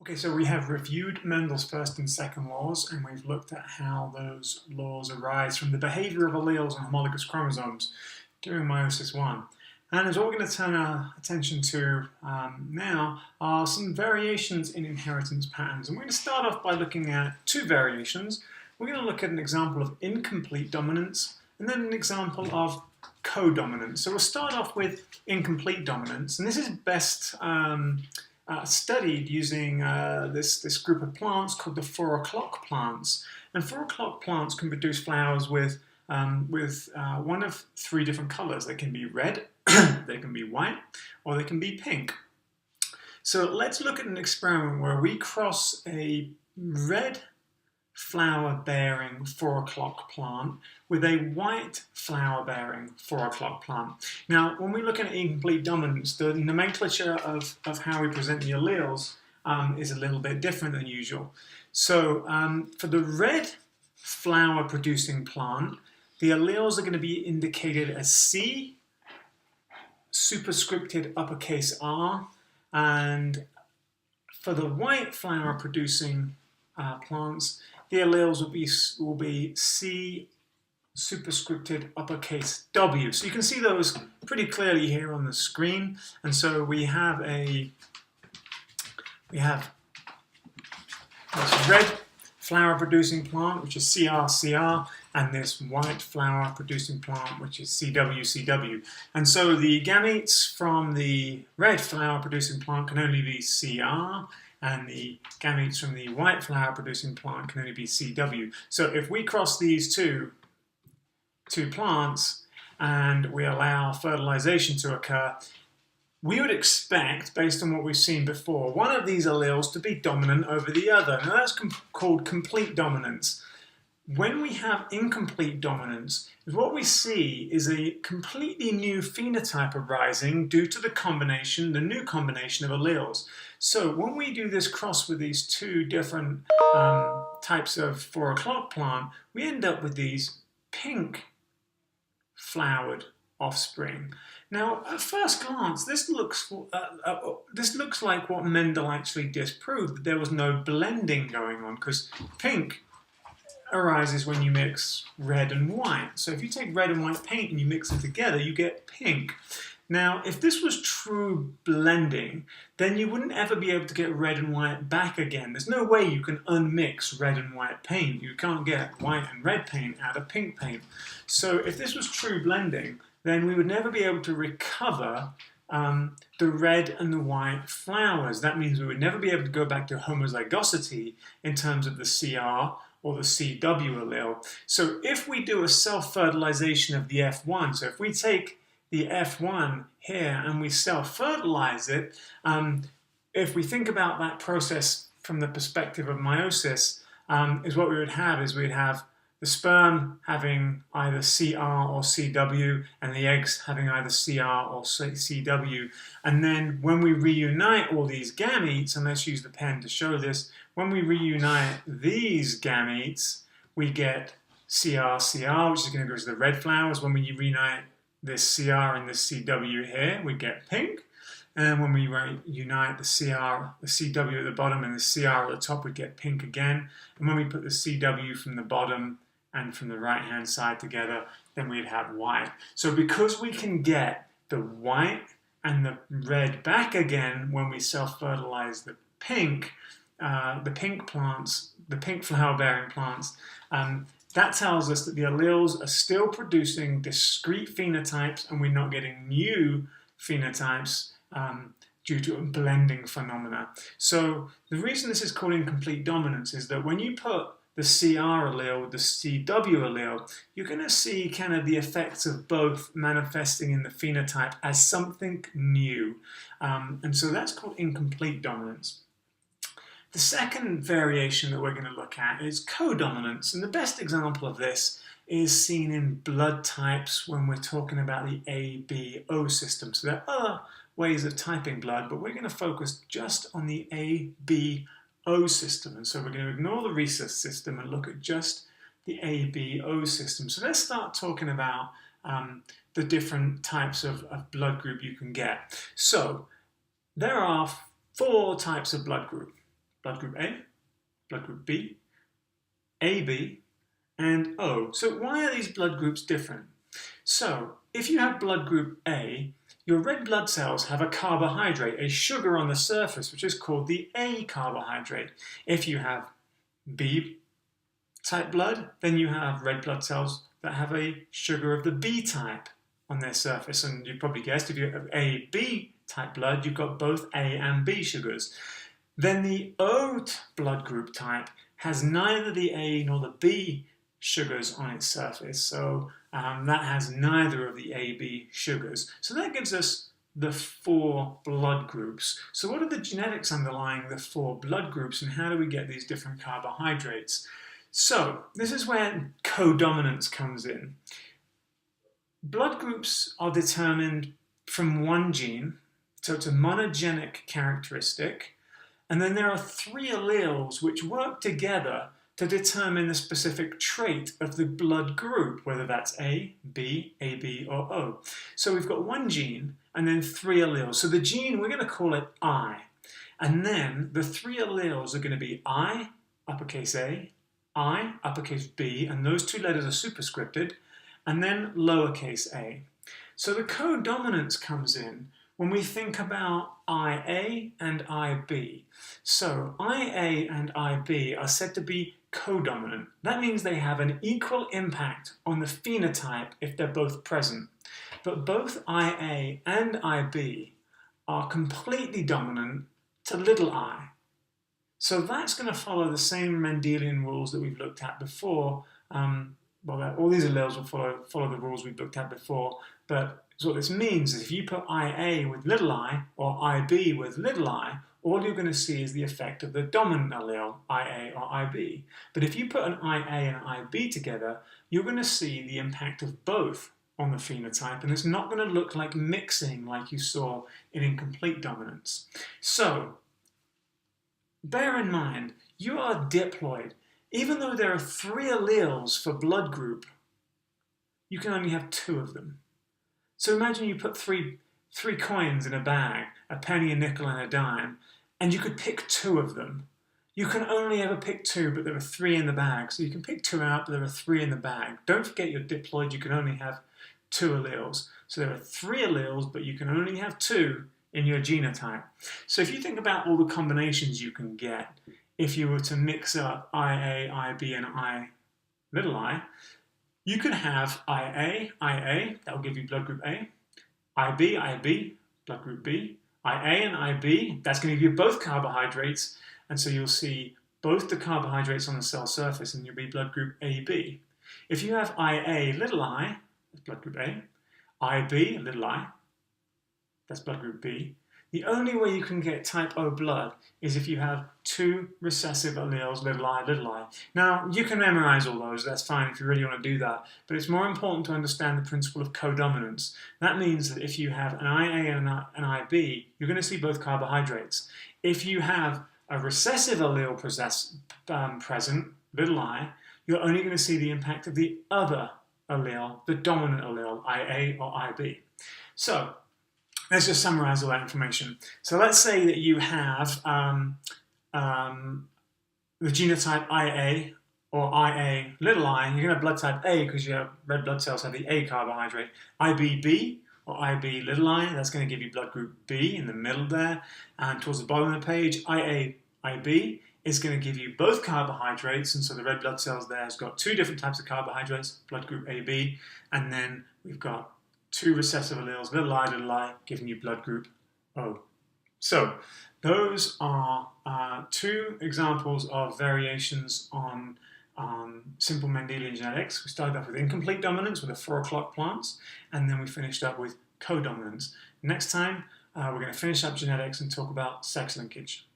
Okay, so we have reviewed Mendel's first and second laws, and we've looked at how those laws arise from the behavior of alleles on homologous chromosomes during meiosis 1. And as what we're going to turn our attention to now are some variations in inheritance patterns. And we're going to start off by looking at two variations. We're going to look at an example of incomplete dominance and then an example of codominance. So we'll start off with incomplete dominance, and this is best studied using this group of plants called the 4 o'clock plants. And 4 o'clock plants can produce flowers with one of three different colors. They can be red, they can be white, or they can be pink. So let's look at an experiment where we cross a red flower-bearing 4 o'clock plant with a white flower-bearing 4 o'clock plant. Now, when we look at incomplete dominance, the nomenclature of how we present the alleles is a little bit different than usual. So for the red flower-producing plant, the alleles are going to be indicated as C, superscripted uppercase R, and for the white flower-producing plants, the alleles will be C, superscripted uppercase W. So you can see those pretty clearly here on the screen. And so we have this red flower-producing plant, which is CR, and this white flower-producing plant, which is CW. And so the gametes from the red flower-producing plant can only be CR, and the gametes from the white flower-producing plant can only be CW. So if we cross these two plants and we allow fertilization to occur, we would expect, based on what we've seen before, one of these alleles to be dominant over the other. Now that's called complete dominance. When we have incomplete dominance, what we see is a completely new phenotype arising due to the new combination of alleles. So when we do this cross with these two different types of 4 o'clock plant, we end up with these pink flowered offspring. Now, at first glance, this looks like what Mendel actually disproved, that there was no blending going on, because pink arises when you mix red and white. So if you take red and white paint and you mix them together, you get pink. Now, if this was true blending, then you wouldn't ever be able to get red and white back again. There's no way you can unmix red and white paint. You can't get white and red paint out of pink paint. So if this was true blending, then we would never be able to recover the red and the white flowers. That means we would never be able to go back to homozygosity in terms of the CR or the CW allele. So if we do a self-fertilization of the F1, so if we take the F1 here and we self-fertilize it, if we think about that process from the perspective of meiosis, is what we would have is we'd have the sperm having either CR or CW, and the eggs having either CR or CW. And then when we reunite all these gametes, and let's use the pen to show this, when we reunite these gametes, we get CR, which is going to go to the red flowers. When we reunite this CR and this CW here, we get pink. And when we unite the CW at the bottom and the CR at the top, we get pink again. And when we put the CW from the bottom and from the right-hand side together, then we'd have white. So because we can get the white and the red back again when we self-fertilize the pink plants, the pink flower-bearing plants, that tells us that the alleles are still producing discrete phenotypes and we're not getting new phenotypes due to a blending phenomena. So the reason this is called incomplete dominance is that when you put the CR allele with the CW allele, you're going to see kind of the effects of both manifesting in the phenotype as something new. And so that's called incomplete dominance. The second variation that we're going to look at is codominance, and the best example of this is seen in blood types when we're talking about the ABO system. So there are other ways of typing blood, but we're going to focus just on the ABO system. And so we're going to ignore the rhesus system and look at just the ABO system. So let's start talking about the different types of blood group you can get. So there are 4 types of blood group. blood group A, blood group B, AB, and O. So why are these blood groups different? So if you have blood group A, your red blood cells have a carbohydrate, a sugar on the surface, which is called the A carbohydrate. If you have B type blood, then you have red blood cells that have a sugar of the B type on their surface. And you've probably guessed if you have AB type blood, you've got both A and B sugars. Then the O blood group type has neither the A nor the B sugars on its surface. So that has neither of the AB sugars. So that gives us the 4 blood groups. So what are the genetics underlying the 4 blood groups, and how do we get these different carbohydrates? So this is where codominance comes in. Blood groups are determined from one gene, so it's a monogenic characteristic, and then there are 3 alleles which work together to determine the specific trait of the blood group, whether that's A, B, AB, or O. So we've got one gene and then 3 alleles. So the gene, we're going to call it I. And then the 3 alleles are going to be I, uppercase A, I, uppercase B, and those 2 letters are superscripted, and then lowercase a. So the codominance comes in when we think about IA and IB. So IA and IB are said to be codominant. That means they have an equal impact on the phenotype if they're both present. But both IA and IB are completely dominant to little I. So that's going to follow the same Mendelian rules that we've looked at before. All these alleles will follow the rules we've looked at before, but so what this means is if you put IA with little I or IB with little I, all you're going to see is the effect of the dominant allele, IA or IB. But if you put an IA and an IB together, you're going to see the impact of both on the phenotype, and it's not going to look like mixing like you saw in incomplete dominance. So, bear in mind, you are diploid. Even though there are 3 alleles for blood group, you can only have 2 of them. So imagine you put three coins in a bag, a penny, a nickel, and a dime, and you could pick 2 of them. You can only ever pick 2, but there are 3 in the bag. So you can pick 2 out, but there are 3 in the bag. Don't forget you're diploid, you can only have 2 alleles. So there are 3 alleles, but you can only have 2 in your genotype. So if you think about all the combinations you can get, if you were to mix up IA, IB, and little I, you could have IA, that will give you blood group A, IB, blood group B, IA and IB, that's going to give you both carbohydrates, and so you'll see both the carbohydrates on the cell surface and you'll be blood group AB. If you have IA, little I, that's blood group A, IB, little I, that's blood group B. The only way you can get type O blood is if you have 2 recessive alleles, little I, little I. Now, you can memorize all those, that's fine if you really want to do that, but it's more important to understand the principle of codominance. That means that if you have an IA and an IB, you're going to see both carbohydrates. If you have a recessive allele present, little I, you're only going to see the impact of the other allele, the dominant allele, IA or IB. So, let's just summarize all that information. So let's say that you have the genotype IA or IA little I. You're going to have blood type A because your red blood cells have the A carbohydrate. IBB or IB little I, that's going to give you blood group B in the middle there. And towards the bottom of the page, IA IB is going to give you both carbohydrates. And so the red blood cells there has got 2 different types of carbohydrates, blood group AB. And then we've got 2 recessive alleles, little I, giving you blood group O. So, those are 2 examples of variations on simple Mendelian genetics. We started off with incomplete dominance with the 4 o'clock plants, and then we finished up with codominance. Next time, we're going to finish up genetics and talk about sex linkage.